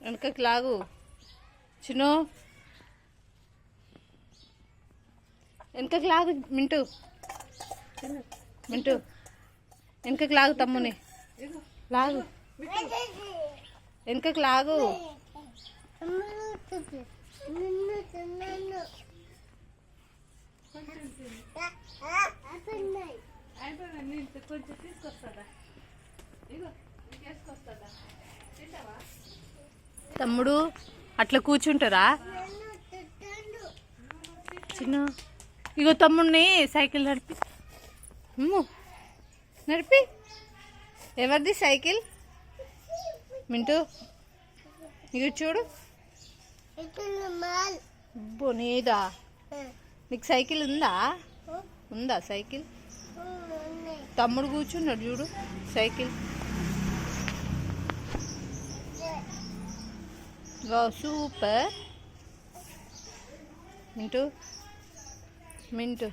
వెనకకి లాగు చిన్ను, వెనకకి లాగు మింటూ, మింటూ వెనకకి లాగు తమ్ముని లాగు, వెనకకి లాగు. తమ్ముడు అట్లా కూర్చుంటారా చిన్న? ఇగో తమ్ముడిని సైకిల్ నడిపి, నడిపి. ఎవరిది సైకిల్ మింటూ? ఇగో చూడు, నీదా? నీకు సైకిల్ ఉందా? ఉందా సైకిల్? తమ్ముడు కూర్చున్నాడు చూడు సైకిల్. సూపర్ మింటూ, మింటూ.